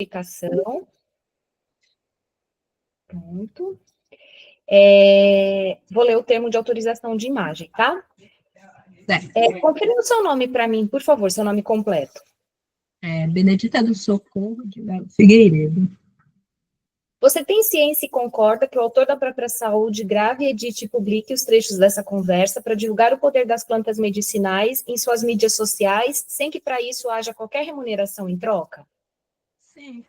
Aplicação. Pronto. Vou ler o termo de autorização de imagem, tá? Confirme o seu nome para mim, por favor, seu nome completo. Benedita do Socorro de Figueiredo. Você tem ciência e concorda que o autor da própria saúde grave, edite e publique os trechos dessa conversa para divulgar o poder das plantas medicinais em suas mídias sociais, sem que para isso haja qualquer remuneração em troca? Sim.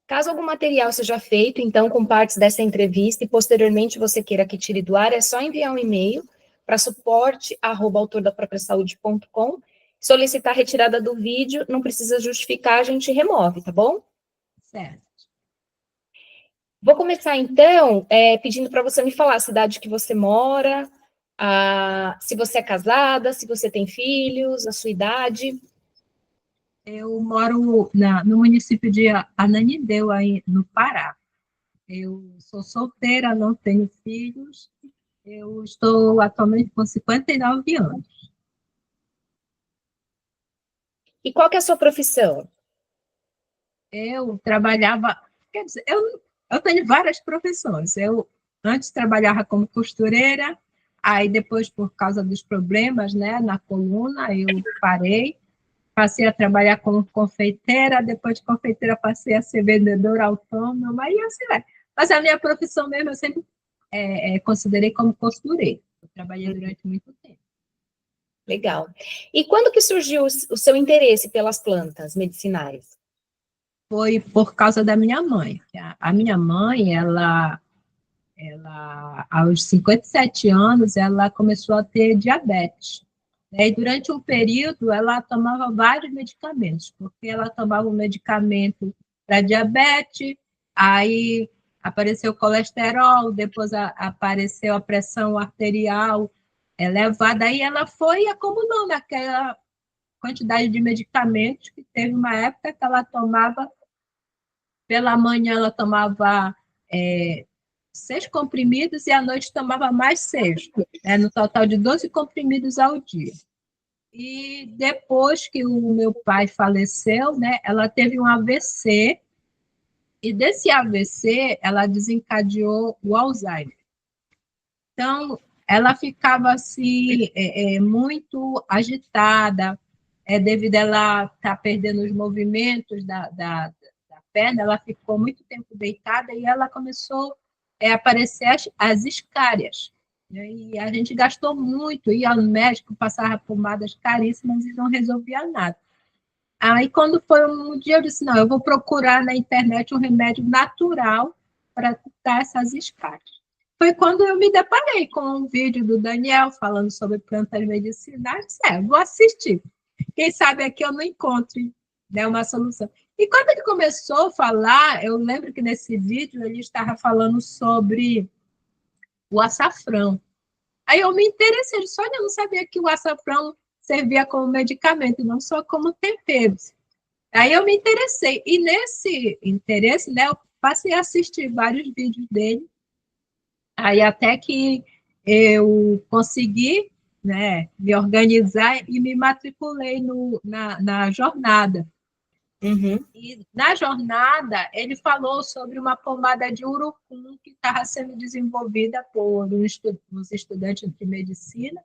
Caso algum material seja feito, então, com partes dessa entrevista e posteriormente você queira que tire do ar, é só enviar um e-mail para suporte@autordapropriasaude.com, solicitar a retirada do vídeo, não precisa justificar, a gente remove, tá bom? Certo. Vou começar, então, pedindo para você me falar a cidade que você mora, se você é casada, se você tem filhos, a sua idade. Eu moro no município de Ananindeua, aí no Pará. Eu sou solteira, não tenho filhos. Eu estou atualmente com 59 anos. E qual que é a sua profissão? Eu trabalhava... Quer dizer, eu tenho várias profissões. Eu antes trabalhava como costureira, aí depois, por causa dos problemas, né, na coluna, eu parei. Passei a trabalhar como confeiteira, depois de confeiteira passei a ser vendedora autônoma, e assim vai. Mas a minha profissão mesmo eu sempre considerei como costureira. Eu trabalhei durante muito tempo. Legal. E quando que surgiu o seu interesse pelas plantas medicinais? Foi por causa da minha mãe. A minha mãe, ela aos 57 anos, ela começou a ter diabetes. E durante um período, ela tomava vários medicamentos, porque ela tomava um medicamento para diabetes, aí apareceu o colesterol, depois apareceu a pressão arterial elevada, aí ela foi acumulando aquela quantidade de medicamentos, que teve uma época que ela tomava, pela manhã ela tomava 6 comprimidos e à noite tomava mais 6, no total de 12 comprimidos ao dia. E depois que o meu pai faleceu, né, ela teve um AVC, e desse AVC ela desencadeou o Alzheimer. Então, ela ficava assim, muito agitada, devido a ela estar perdendo os movimentos da perna, ela ficou muito tempo deitada e ela começou a aparecer as escárias. E a gente gastou muito, ia ao médico, passava pomadas caríssimas e não resolvia nada. Aí, quando foi um dia, eu disse, não, eu vou procurar na internet um remédio natural para tratar essas escárias. Foi quando eu me deparei com um vídeo do Daniel falando sobre plantas medicinais. Vou assistir. Quem sabe aqui eu não encontre, né, uma solução. E quando ele começou a falar, eu lembro que nesse vídeo ele estava falando sobre o açafrão. Aí eu me interessei, só eu não sabia que o açafrão servia como medicamento, não só como tempero. Aí eu me interessei, e nesse interesse, né, eu passei a assistir vários vídeos dele, aí até que eu consegui, né, me organizar e me matriculei na jornada. Uhum. E na jornada, ele falou sobre uma pomada de urucum que estava sendo desenvolvida por uns estudantes de medicina,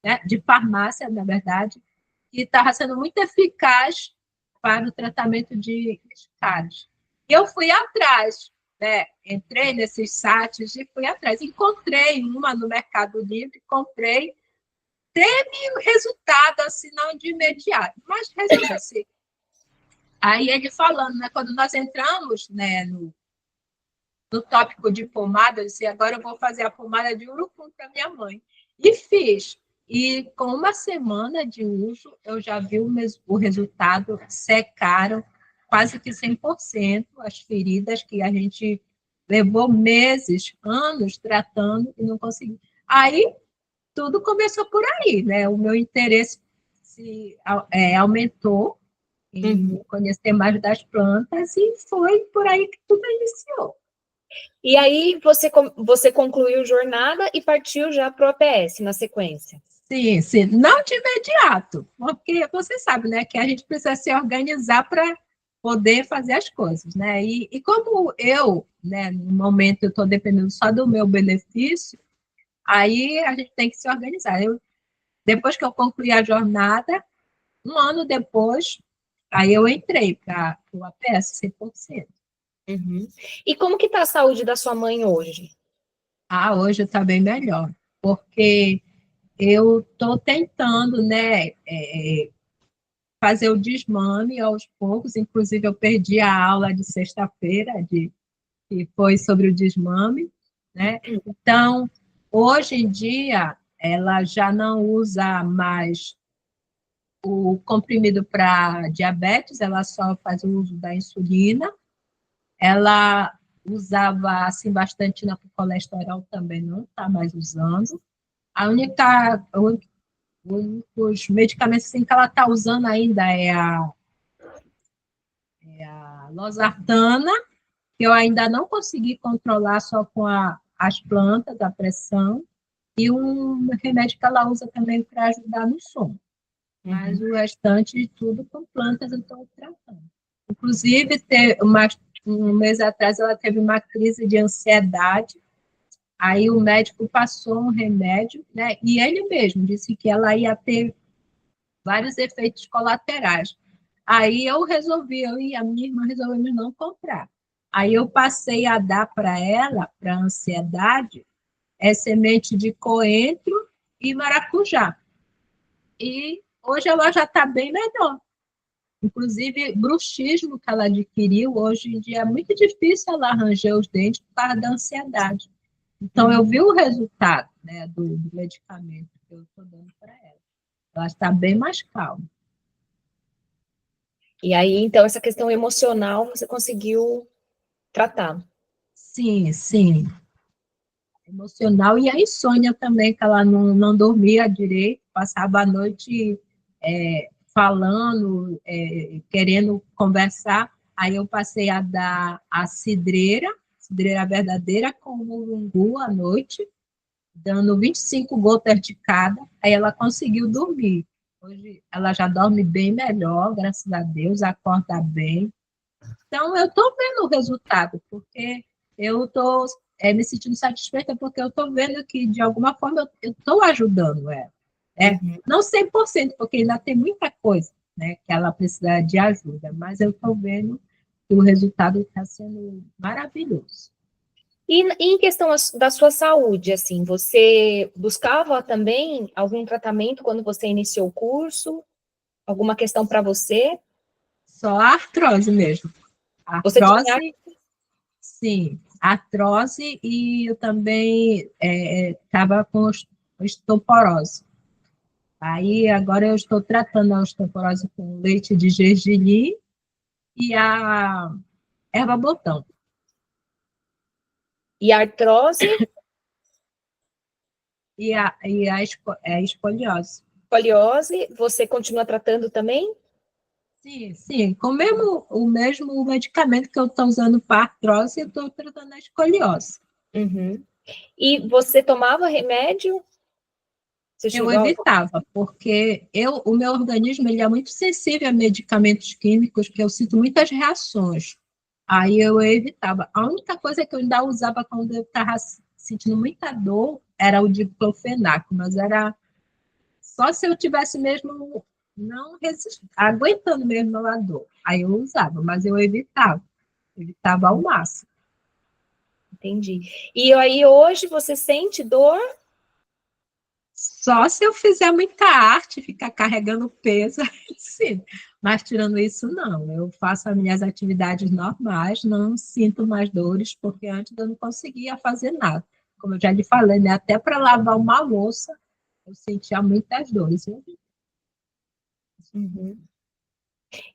né, de farmácia, na verdade, que estava sendo muito eficaz para o tratamento de escaras. E eu fui atrás, né, entrei nesses sites e fui atrás. Encontrei uma no Mercado Livre, comprei, teve resultado, assim, não de imediato, mas resulta-se. Aí ele falando, né, quando nós entramos, né, no tópico de pomada, eu disse, agora eu vou fazer a pomada de urucum para minha mãe. E fiz. E com uma semana de uso, eu já vi o resultado, secaram quase que 100% as feridas que a gente levou meses, anos tratando e não conseguiu. Aí, tudo começou por aí, né? O meu interesse aumentou em conhecer mais das plantas e foi por aí que tudo iniciou. E aí você concluiu jornada e partiu já para o APS na sequência? Sim, sim. Não de imediato, porque você sabe, né, que a gente precisa se organizar para poder fazer as coisas, né? E como eu, né, no momento eu estou dependendo só do meu benefício, aí a gente tem que se organizar. Depois que eu concluí a jornada, um ano depois, aí eu entrei para o APS 100%. Uhum. E como que está a saúde da sua mãe hoje? Hoje está bem melhor, porque eu estou tentando, né, fazer o desmame aos poucos, inclusive eu perdi a aula de sexta-feira, que foi sobre o desmame, né? Então, hoje em dia, ela já não usa mais o comprimido para diabetes, ela só faz o uso da insulina. Ela usava, assim, bastantina para colesterol, também não está mais usando. A única, os medicamentos assim, que ela está usando ainda é a losartana, que eu ainda não consegui controlar só com as plantas, a pressão, e um remédio que ela usa também para ajudar no sono. Mas o restante de tudo com plantas eu estou tratando. Inclusive, um mês atrás, ela teve uma crise de ansiedade, aí o médico passou um remédio, né, e ele mesmo disse que ela ia ter vários efeitos colaterais. Aí eu e a minha irmã resolvemos não comprar. Aí eu passei a dar para ela, para a ansiedade, semente de coentro e maracujá. E hoje ela já está bem melhor. Inclusive, bruxismo que ela adquiriu, hoje em dia é muito difícil ela arranjar os dentes por causa da ansiedade. Então, eu vi o resultado, né, do medicamento que eu estou dando para ela. Ela está bem mais calma. E aí, então, essa questão emocional você conseguiu tratar? Sim, sim. Emocional e a insônia também, que ela não dormia direito, passava a noite falando, querendo conversar. Aí eu passei a dar a cidreira verdadeira com o mulungu à noite, dando 25 gotas de cada, aí ela conseguiu dormir. Hoje ela já dorme bem melhor, graças a Deus, acorda bem. Então, eu estou vendo o resultado, porque eu estou me sentindo satisfeita, porque eu estou vendo que, de alguma forma, eu estou ajudando ela. Não 100%, porque ainda tem muita coisa, né, que ela precisa de ajuda, mas eu estou vendo que o resultado está sendo maravilhoso. E em questão da sua saúde, assim, você buscava também algum tratamento quando você iniciou o curso? Alguma questão para você? Só a artrose mesmo. A Você tinha... artrose, sim, artrose, e eu também estava com osteoporose. Aí, agora eu estou tratando a osteoporose com leite de gergelim e a erva-botão. E a artrose, E a escoliose. escoliose, você continua tratando também? Sim, sim. Com o mesmo medicamento que eu estou usando para artrose, eu estou tratando a escoliose. Uhum. E você tomava remédio? Você Eu chegou a... evitava, porque o meu organismo ele é muito sensível a medicamentos químicos, que eu sinto muitas reações. Aí eu evitava. A única coisa que eu ainda usava quando eu estava sentindo muita dor era o diclofenaco, mas era só se eu tivesse mesmo não aguentando mesmo a dor. Aí eu usava, mas eu evitava ao máximo. Entendi. E aí hoje você sente dor? Só se eu fizer muita arte, ficar carregando peso, sim. Mas tirando isso, não. Eu faço as minhas atividades normais, não sinto mais dores, porque antes eu não conseguia fazer nada. Como eu já lhe falei, né? Até para lavar uma louça, eu sentia muitas dores. Uhum.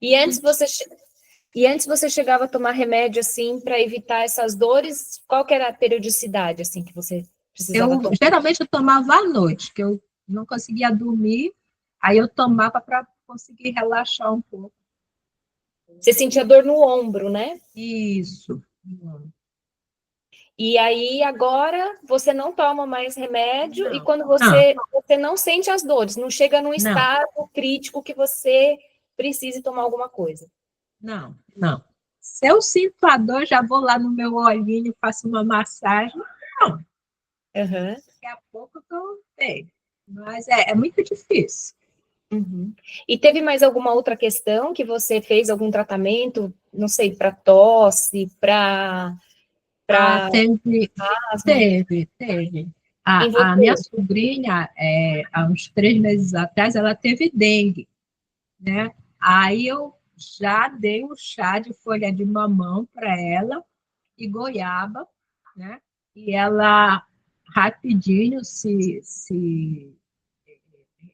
E antes você chegava a tomar remédio assim para evitar essas dores? Qual que era a periodicidade assim que você precisava tomar? Geralmente eu tomava à noite, que eu não conseguia dormir, aí eu tomava para conseguir relaxar um pouco. Você sentia dor no ombro, né? Isso. E aí agora você não toma mais remédio e Não, quando não, você não sente as dores, não chega num não. estado crítico que você precise tomar alguma coisa. Não, não. Se eu sinto a dor, já vou lá no meu olhinho, faço uma massagem. Não, Aham. daqui a pouco eu tô bem. Mas é muito difícil. Uhum. E teve mais alguma outra questão que você fez algum tratamento, não sei, para tosse, para Ah, para asma, teve. em A minha você? sobrinha, há uns 3 meses atrás, ela teve dengue, né? Aí eu já dei um chá de folha de mamão para ela e goiaba, né? E ela rapidinho se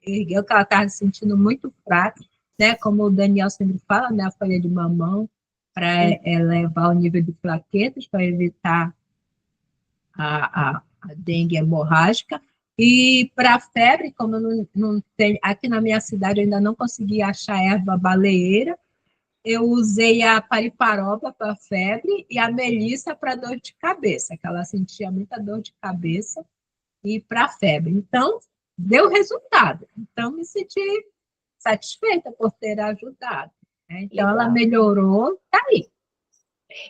ergueu, que ela estava se sentindo muito fraca, né? Como o Daniel sempre fala, né? A folha de mamão para elevar o nível de plaquetas, para evitar a dengue hemorrágica. E para febre, como eu não tem, aqui na minha cidade eu ainda não consegui achar erva baleeira, eu usei a pariparoba para febre e a melissa para dor de cabeça, que ela sentia muita dor de cabeça, e para febre. Então, deu resultado. Então, me senti satisfeita por ter ajudado, né? Então, ela Legal. melhorou, tá aí.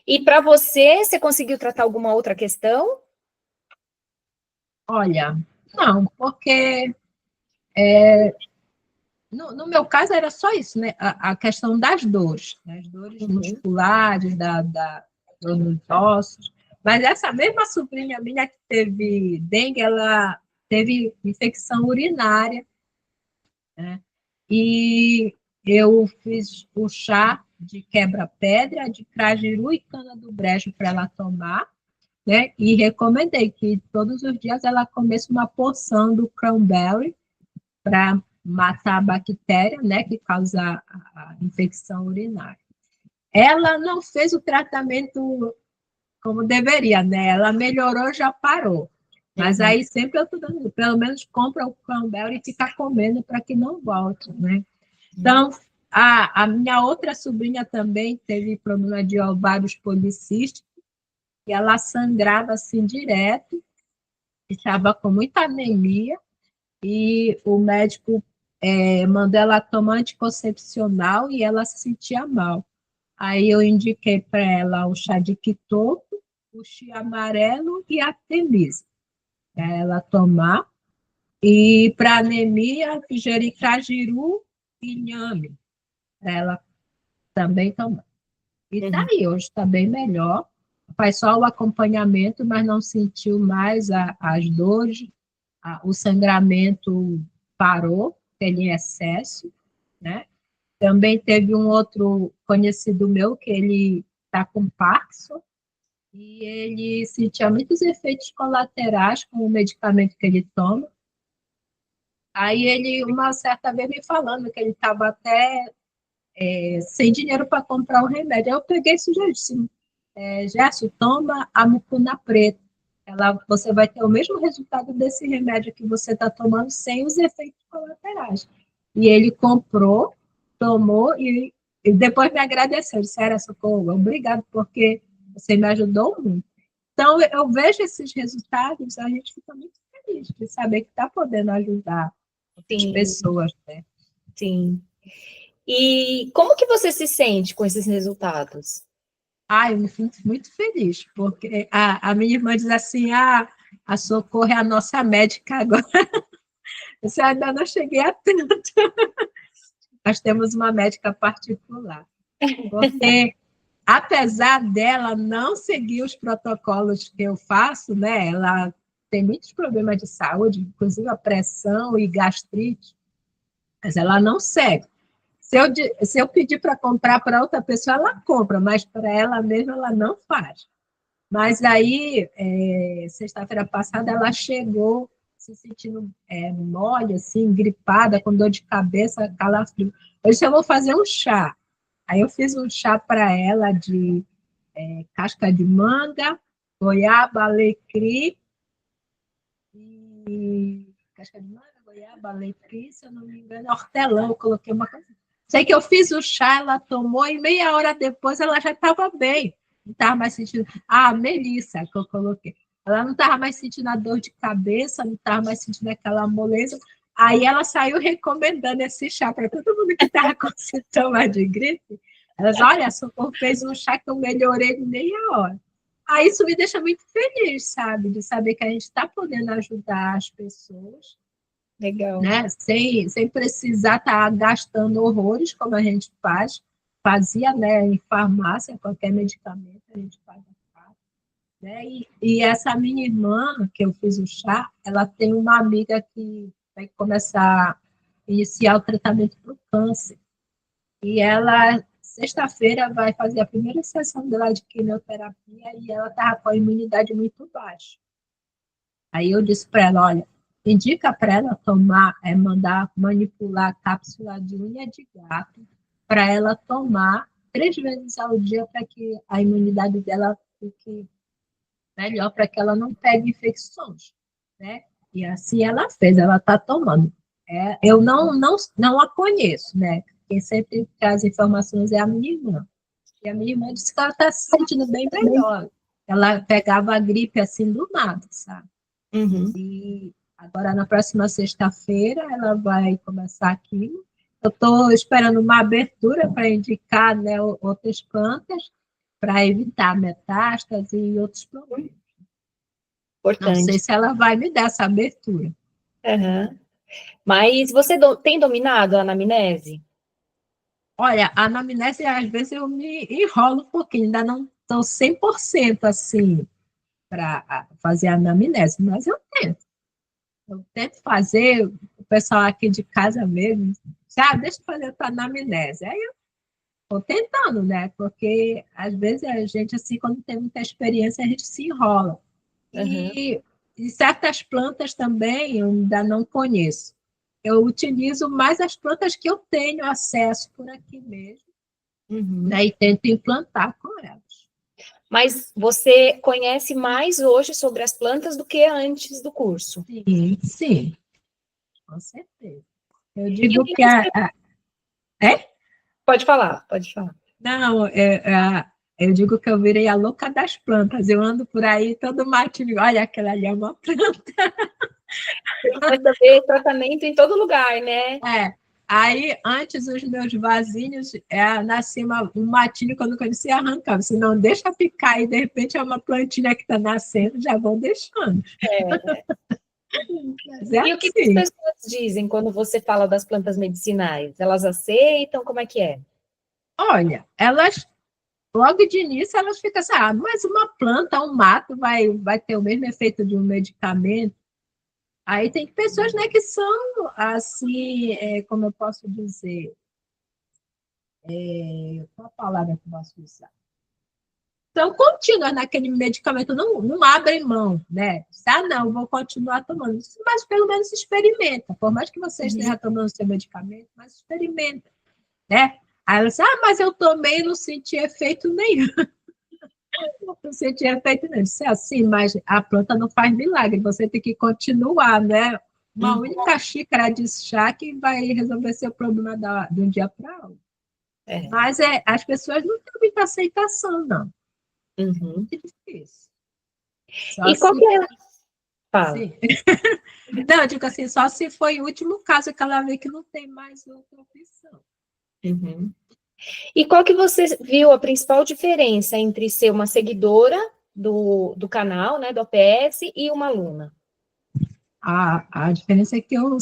E para você, você conseguiu tratar alguma outra questão? Olha, não, porque no meu caso era só isso, né? A questão das dores Uhum. musculares, da dor nos ossos. Mas essa mesma sobrinha minha que teve dengue, ela teve infecção urinária, né? E eu fiz o chá de quebra-pedra, de crajiru e cana do brejo para ela tomar, né? E recomendei que todos os dias ela comesse uma porção do cranberry para matar a bactéria, né, que causa a infecção urinária. Ela não fez o tratamento como deveria, né? Ela melhorou, já parou. Mas Uhum. aí sempre eu estou dando, pelo menos compra o cranberry e fica comendo para que não volte, né? Então, a minha outra sobrinha também teve problema de ovários policísticos, e ela sangrava assim direto, estava com muita anemia, e o médico mandou ela tomar anticoncepcional e ela se sentia mal. Aí eu indiquei para ela o chá de quitoto, o chia amarelo e a temisa, para ela tomar. E para anemia, jericajiru e inhame, para ela também tomar. E tá Uhum. aí, hoje está bem melhor. Faz só o acompanhamento, mas não sentiu mais as dores, o sangramento parou, tem excesso, né? Também teve um outro conhecido meu que ele está com Parkinson e ele sentia muitos efeitos colaterais com o medicamento que ele toma. Aí ele, uma certa vez, me falando que ele estava até sem dinheiro para comprar o remédio. Aí eu peguei e sugeri, Gerson, toma a mucuna preta. Você vai ter o mesmo resultado desse remédio que você está tomando sem os efeitos colaterais. E ele comprou, tomou e depois me agradeceu. Disse, era Socorro, obrigado, porque você me ajudou muito. Então, eu vejo esses resultados, a gente fica muito feliz de saber que está podendo ajudar outras Sim, pessoas, né? sim. E como que você se sente com esses resultados? Eu me sinto muito feliz, porque a minha irmã diz assim, a Socorro é a nossa médica agora. Eu ainda não cheguei a tanto. Nós temos uma médica particular, porque apesar dela não seguir os protocolos que eu faço, né, ela tem muitos problemas de saúde, inclusive a pressão e gastrite, mas ela não segue. Se eu pedir para comprar para outra pessoa, ela compra, mas para ela mesma ela não faz. Mas aí, sexta-feira passada, ela chegou se sentindo mole, assim, gripada, com dor de cabeça, calafrio. Eu disse, eu vou fazer um chá. Aí eu fiz um chá para ela de casca de manga, goiaba, alecrim e... Casca de manga, goiaba, alecrim, se eu não me engano, hortelã, eu coloquei uma coisa. Sei que eu fiz o chá, ela tomou e meia hora depois ela já estava bem. Não estava mais sentindo. Melissa, que eu coloquei. Ela não estava mais sentindo a dor de cabeça, não estava mais sentindo aquela moleza. Aí ela saiu recomendando esse chá para todo mundo que estava com sintoma de gripe. Elas, olha, Socorro fez um chá que eu melhorei em meia hora. Aí isso me deixa muito feliz, sabe? De saber que a gente está podendo ajudar as pessoas, Legal. né? Sem precisar estar gastando horrores, como a gente fazia, né? Em farmácia, qualquer medicamento a gente paga caro, né? E essa minha irmã, que eu fiz o chá, ela tem uma amiga que vai começar a iniciar o tratamento para o câncer. E ela, sexta-feira, vai fazer a primeira sessão dela de quimioterapia e ela estava com a imunidade muito baixa. Aí eu disse para ela, olha, indica para ela tomar, mandar manipular a cápsula de unha de gato para ela tomar 3 vezes ao dia para que a imunidade dela fique melhor, para que ela não pegue infecções, né? E assim ela fez, ela está tomando. Eu não a conheço, né? Quem sempre traz informações é a minha irmã. E a minha irmã disse que ela está se sentindo bem melhor. Ela pegava a gripe assim do nada, sabe? Uhum. E agora, na próxima sexta-feira, ela vai começar aqui. Eu estou esperando uma abertura para indicar, né, outras plantas para evitar metástase e outros problemas. Não sei Importante. se ela vai me dar essa abertura. Uhum. Mas você tem dominado a anamnese? Olha, a anamnese, às vezes, eu me enrolo um pouquinho, ainda não estou 100% assim para fazer a anamnese, mas eu tento. Eu tento fazer, o pessoal aqui de casa mesmo, sabe, deixa eu fazer a tua anamnese. Aí eu estou tentando, né? Porque às vezes a gente, assim, quando tem muita experiência, a gente se enrola. Uhum. E certas plantas também eu ainda não conheço. Eu utilizo mais as plantas que eu tenho acesso por aqui mesmo, Uhum. né? E tento implantar com elas. Mas você conhece mais hoje sobre as plantas do que antes do curso? Sim, sim, com certeza. Eu E o digo que que você... é? Pode falar, pode falar. Não, eu digo que eu virei a louca das plantas. Eu ando por aí todo matinho. Olha, aquela ali é uma planta. Você começa a ver tratamento em todo lugar, né? É. Aí, antes, os meus vasinhos, nascia um matinho que eu não conhecia arrancar. Você não deixa ficar e, de repente, é uma plantinha que está nascendo, já vou deixando. É. Mas é E o que as assim. pessoas dizem quando você fala das plantas medicinais? Elas aceitam? Como é que é? Olha, elas, logo de início, elas ficam assim, mas uma planta, um mato, vai ter o mesmo efeito de um medicamento. Aí tem pessoas, né, que são, assim, como eu posso dizer, qual a palavra que eu posso usar? São contínuas naquele medicamento, não abrem mão, né? Não, vou continuar tomando. Mas pelo menos experimenta. Por mais que você Uhum. esteja tomando seu medicamento, mas experimenta, né? Aí ela diz, mas eu tomei e não senti efeito nenhum. Não senti efeito nenhum. Disse assim, mas a planta não faz milagre, você tem que continuar, né? Uma Uhum. única xícara de chá que vai resolver seu problema de um dia para outro. É. Mas as pessoas não têm muita aceitação, não. É Uhum. muito difícil. Só E qual que se. é? Fala. Sim. Não, eu digo assim, só se foi o último caso que ela vê que não tem mais outra opção. Uhum. E qual que você viu a principal diferença entre ser uma seguidora do canal, né, do OPS, e uma aluna? A diferença é que eu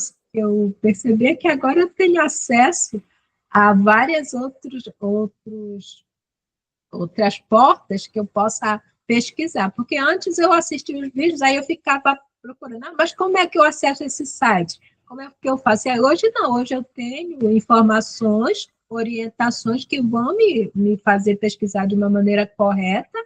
percebi é que agora eu tenho acesso a várias outras portas que eu possa pesquisar. Porque antes eu assistia os vídeos, aí eu ficava procurando, mas como é que eu acesso esse site? Como é que eu faço? E hoje não, hoje eu tenho informações, orientações que vão me fazer pesquisar de uma maneira correta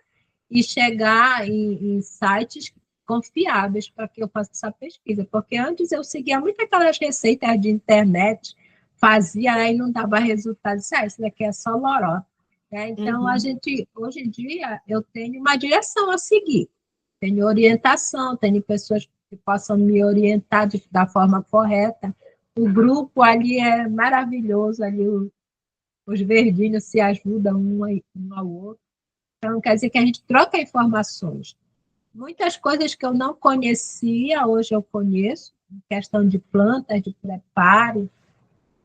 e chegar em sites confiáveis para que eu faça essa pesquisa. Porque antes eu seguia muito aquelas receitas de internet, fazia, aí não dava resultado. Isso daqui é só loró. Então, Uhum. hoje em dia, eu tenho uma direção a seguir. Tenho orientação, tenho pessoas que possam me orientar da forma correta. O grupo ali é maravilhoso, ali os verdinhos se ajudam um ao outro. Então, quer dizer que a gente troca informações. Muitas coisas que eu não conhecia, hoje eu conheço, em questão de plantas, de preparo,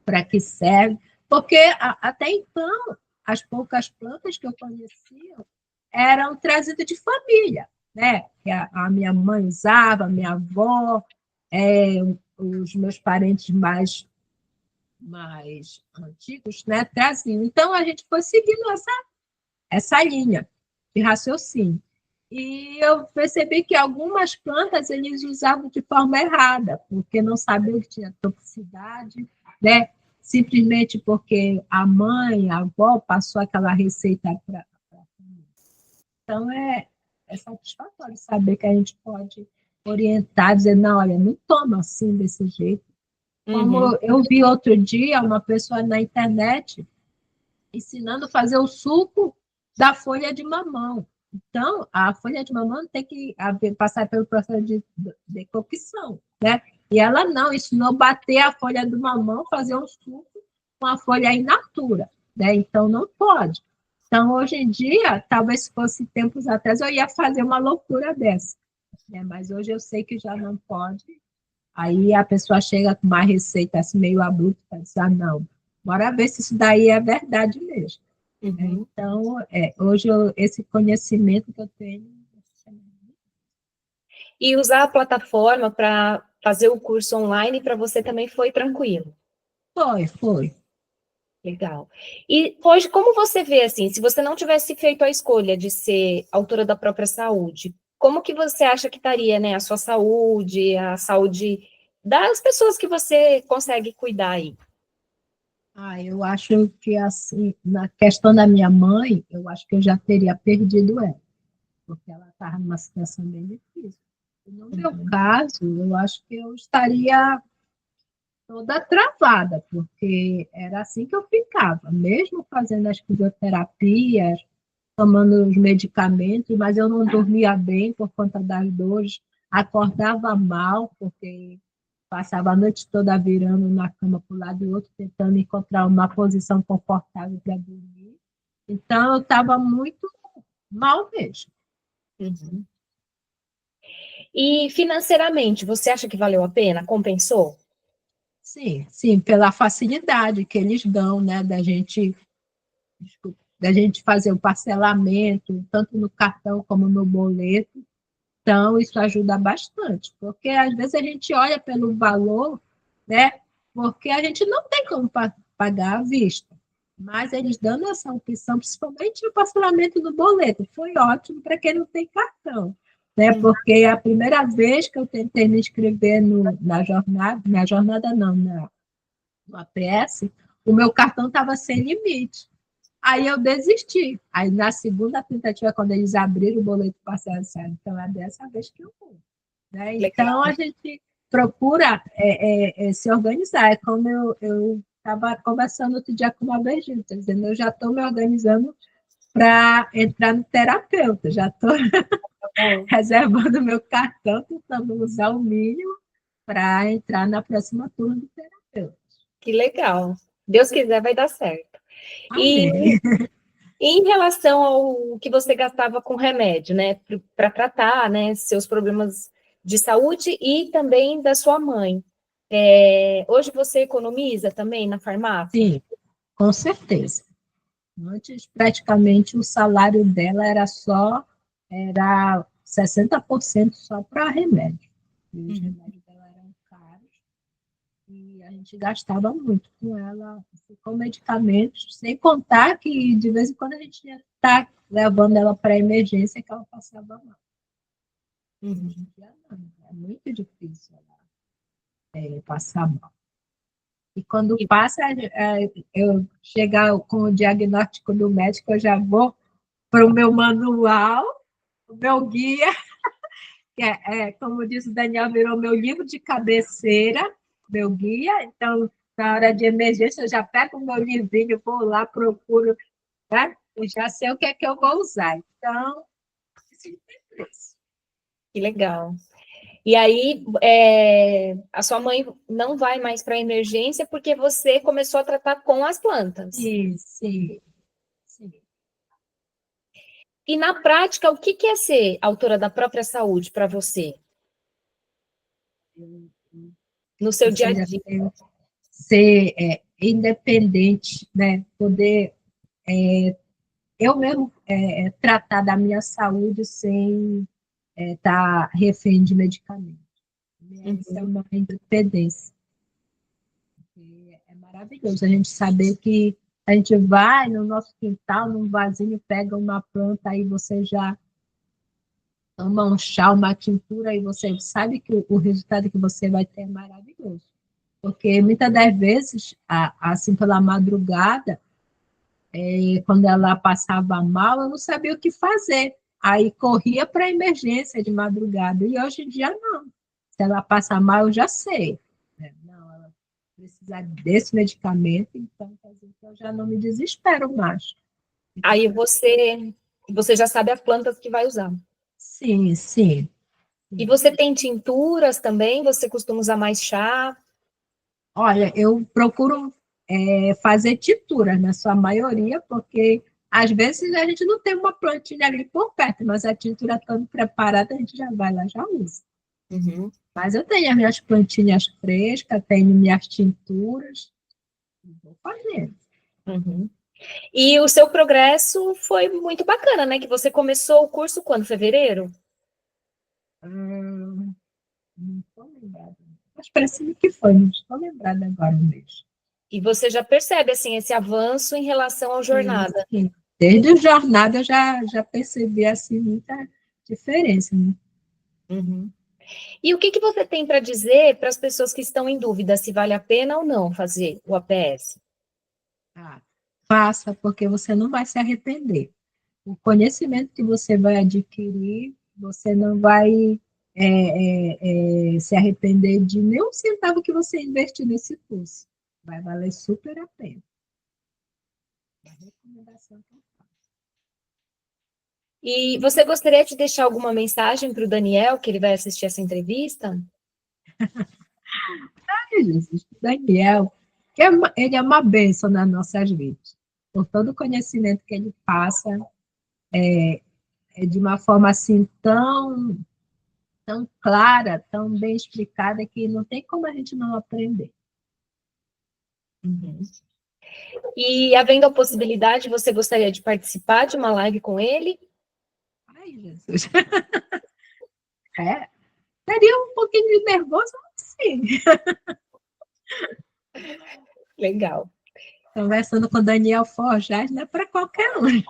para que serve. Porque até então as poucas plantas que eu conhecia eram trazidas de família, né? Que a minha mãe usava, a minha avó, os meus parentes mais antigos, né, traziam. Então, a gente foi seguindo essa linha de raciocínio. E eu percebi que algumas plantas eles usavam de forma errada, porque não sabiam que tinha toxicidade, né? Simplesmente porque a mãe, a avó passou aquela receita para. Então, é satisfatório saber que a gente pode orientar, dizer, não, olha, não toma assim, desse jeito. Como eu vi outro dia uma pessoa na internet ensinando a fazer o suco da folha de mamão. Então, a folha de mamão tem que passar pelo processo de decocção, né? E ela não, ensinou a bater a folha do mamão, fazer um suco com a folha in natura, né? Então, não pode. Então, hoje em dia, talvez se fosse tempos atrás, eu ia fazer uma loucura dessa, né? Mas hoje eu sei que já não pode. Aí a pessoa chega com uma receita assim, meio abrupta, diz, não, bora ver se isso daí é verdade mesmo. Então, hoje esse conhecimento que eu tenho. E usar a plataforma para fazer o curso online para você também foi tranquilo? Foi. Legal. E hoje, como você vê, assim, se você não tivesse feito a escolha de ser autora da própria saúde, como que você acha que estaria, né, a sua saúde, a saúde das pessoas que você consegue cuidar aí? Eu acho que, assim, na questão da minha mãe, eu acho que eu já teria perdido ela, porque ela estava numa situação bem difícil. No meu caso, eu acho que eu estaria toda travada, porque era assim que eu ficava, mesmo fazendo as fisioterapias, tomando os medicamentos, mas eu não dormia bem por conta das dores, acordava mal, porque passava a noite toda virando na cama para um lado e outro, tentando encontrar uma posição confortável para dormir. Então, eu estava muito mal mesmo. Uhum. E financeiramente, você acha que valeu a pena? Compensou? Sim, pela facilidade que eles dão, né, da gente fazer o parcelamento, tanto no cartão como no boleto. Então, isso ajuda bastante, porque às vezes a gente olha pelo valor, né? Porque a gente não tem como pagar à vista. Mas eles dando essa opção, principalmente o parcelamento do boleto, foi ótimo para quem não tem cartão. Né? Porque a primeira vez que eu tentei me inscrever na jornada não, no APS, o meu cartão estava sem limite. Aí eu desisti. Aí na segunda tentativa, quando eles abriram o boleto parcelado, disseram, então é dessa vez que eu vou. Né? Então a gente procura se organizar. É como eu estava conversando outro dia com uma Virgínia, dizendo, eu já estou me organizando para entrar no terapeuta, já estou reservando meu cartão, tentando usar o mínimo para entrar na próxima turma do terapeuta. Que legal. Deus quiser, vai dar certo. Amém. E em relação ao que você gastava com remédio, né, para tratar, né, seus problemas de saúde e também da sua mãe, hoje você economiza também na farmácia? Sim, com certeza. Antes, praticamente, o salário dela era 60% só para remédio. E os remédios dela eram caros e a gente gastava muito com ela, assim, com medicamentos, sem contar que, de vez em quando, a gente ia estar levando ela para emergência que ela passava mal. Hoje em dia, não, é muito difícil ela passar mal. E quando passa, eu chegar com o diagnóstico do médico, eu já vou para o meu manual, o meu guia, que como diz o Daniel, virou meu livro de cabeceira, meu guia. Então, na hora de emergência, eu já pego o meu livrinho, vou lá, procuro, né? Eu já sei o que é que eu vou usar. Então, isso tem preço. Que legal. E aí, a sua mãe não vai mais para a emergência porque você começou a tratar com as plantas. Sim. E na prática, o que é ser autora da própria saúde para você? No seu dia a dia? Ser independente, né? Poder eu mesmo tratar da minha saúde sem estar refém de medicamento. Isso é uma independência. É maravilhoso a gente saber que a gente vai no nosso quintal, num vasinho, pega uma planta, aí você já toma um chá, uma tintura, e você sabe que o resultado que você vai ter é maravilhoso. Porque muitas das vezes, assim pela madrugada, quando ela passava mal, eu não sabia o que fazer. Aí corria para a emergência de madrugada. E hoje em dia, não. Se ela passa mal, eu já sei. Não, ela precisa desse medicamento, então eu já não me desespero mais. Aí você já sabe as plantas que vai usar. Sim, sim. E você tem tinturas também? Você costuma usar mais chá? Olha, eu procuro fazer tinturas, na sua maioria, porque às vezes a gente não tem uma plantinha ali por perto, mas a tintura estando preparada, a gente já vai lá, já usa. Uhum. Mas eu tenho as minhas plantinhas frescas, tenho minhas tinturas, vou fazendo. Uhum. E o seu progresso foi muito bacana, né? Que você começou o curso quando? Fevereiro? Não estou lembrada. Mas parece que foi, não estou lembrada agora mesmo. E você já percebe, assim, esse avanço em relação ao jornada. Sim. Desde a jornada eu já percebi assim, muita diferença. Né? Uhum. E o que você tem para dizer para as pessoas que estão em dúvida se vale a pena ou não fazer o APS? Faça, porque você não vai se arrepender. O conhecimento que você vai adquirir, você não vai se arrepender de nenhum centavo que você investir nesse curso. Vai valer super a pena. É a recomendação que eu faço. E você gostaria de deixar alguma mensagem para o Daniel, que ele vai assistir essa entrevista? Ai, Jesus, Daniel, ele é uma bênção nas nossas vidas. Por todo o conhecimento que ele passa, de uma forma assim tão clara, tão bem explicada, que não tem como a gente não aprender. Uhum. E havendo a possibilidade, você gostaria de participar de uma live com ele? Ai, Jesus. Seria um pouquinho de nervoso, sim. Legal. Conversando com Daniel Forjaz não é para qualquer um.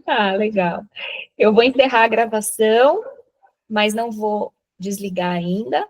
Ah, legal. Eu vou encerrar a gravação, mas não vou desligar ainda.